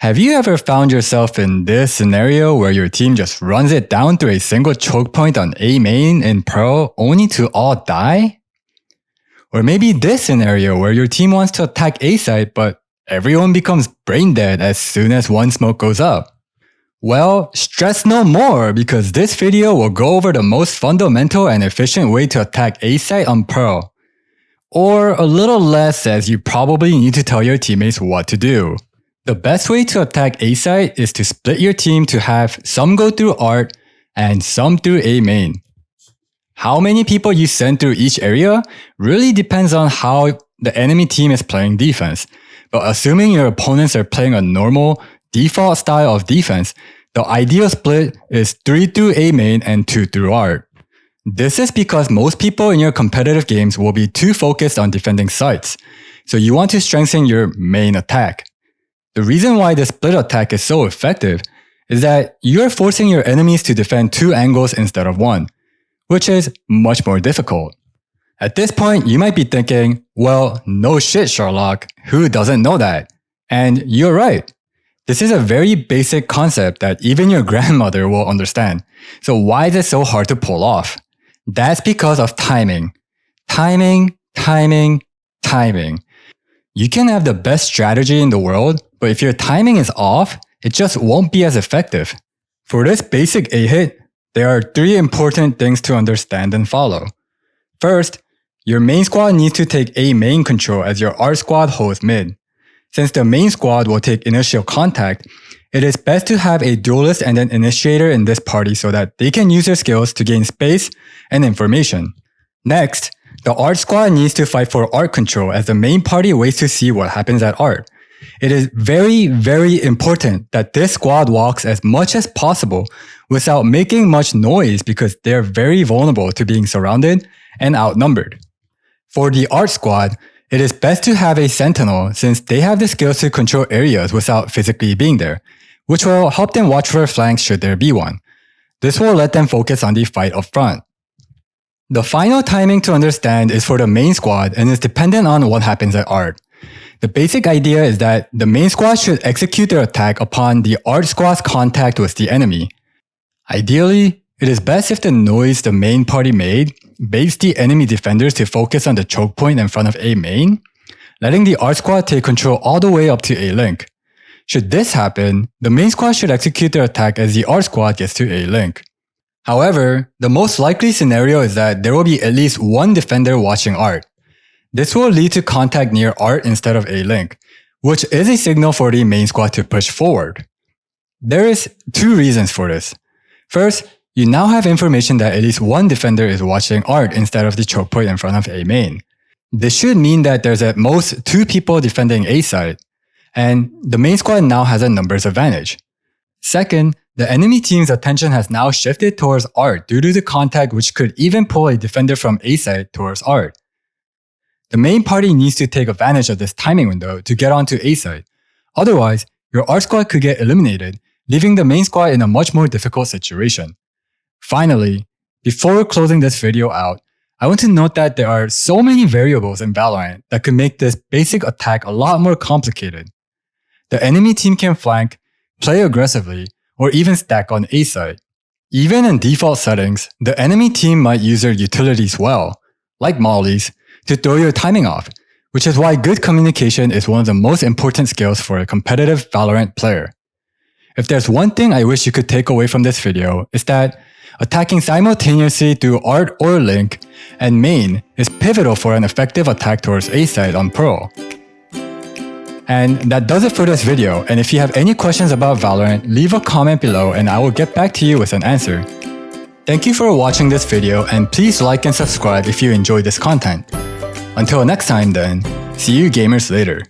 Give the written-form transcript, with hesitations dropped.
Have you ever found yourself in this scenario where your team just runs it down through a single choke point on A main in Pearl only to all die? Or maybe this scenario where your team wants to attack A site but everyone becomes brain dead as soon as one smoke goes up? Well, stress no more because this video will go over the most fundamental and efficient way to attack A site on Pearl. Or a little less, as you probably need to tell your teammates what to do. The best way to attack A site is to split your team to have some go through art and some through A main. How many people you send through each area really depends on how the enemy team is playing defense. But assuming your opponents are playing a normal, default style of defense, the ideal split is 3 through A main and 2 through art. This is because most people in your competitive games will be too focused on defending sites, so you want to strengthen your main attack. The reason why the split attack is so effective is that you are forcing your enemies to defend 2 angles instead of 1, which is much more difficult. At this point, you might be thinking, well, no shit, Sherlock, who doesn't know that? And you're right. This is a very basic concept that even your grandmother will understand. So why is it so hard to pull off? That's because of timing. Timing. You can have the best strategy in the world, but if your timing is off, it just won't be as effective. For this basic A hit, there are 3 important things to understand and follow. First, your main squad needs to take A main control as your art squad holds mid. Since the main squad will take initial contact, it is best to have a duelist and an initiator in this party so that they can use their skills to gain space and information. Next, the art squad needs to fight for art control as the main party waits to see what happens at art. It is very important that this squad walks as much as possible without making much noise because they're very vulnerable to being surrounded and outnumbered. For the art squad, it is best to have a sentinel since they have the skills to control areas without physically being there, which will help them watch for flanks should there be one. This will let them focus on the fight up front. The final timing to understand is for the main squad and is dependent on what happens at art. The basic idea is that the main squad should execute their attack upon the art squad's contact with the enemy. Ideally, it is best if the noise the main party made baits the enemy defenders to focus on the choke point in front of A main, letting the art squad take control all the way up to A link. Should this happen, the main squad should execute their attack as the art squad gets to A link. However, the most likely scenario is that there will be at least one defender watching art. This will lead to contact near art instead of A link, which is a signal for the main squad to push forward. There is 2 reasons for this. First, you now have information that at least one defender is watching art instead of the choke point in front of A main. This should mean that there's at most 2 people defending A site, and the main squad now has a numbers advantage. Second, the enemy team's attention has now shifted towards art due to the contact which could even pull a defender from A site towards art. The main party needs to take advantage of this timing window to get onto A site. Otherwise, your art squad could get eliminated, leaving the main squad in a much more difficult situation. Finally, before closing this video out, I want to note that there are so many variables in Valorant that could make this basic attack a lot more complicated. The enemy team can flank, play aggressively, or even stack on A site. Even in default settings, the enemy team might use their utilities well, like mollies, to throw your timing off, which is why good communication is one of the most important skills for a competitive Valorant player. If there's one thing I wish you could take away from this video, it's that attacking simultaneously through art or link and main is pivotal for an effective attack towards A site on Pearl. And that does it for this video, and if you have any questions about Valorant, leave a comment below and I will get back to you with an answer. Thank you for watching this video and please like and subscribe if you enjoyed this content. Until next time then, see you gamers later.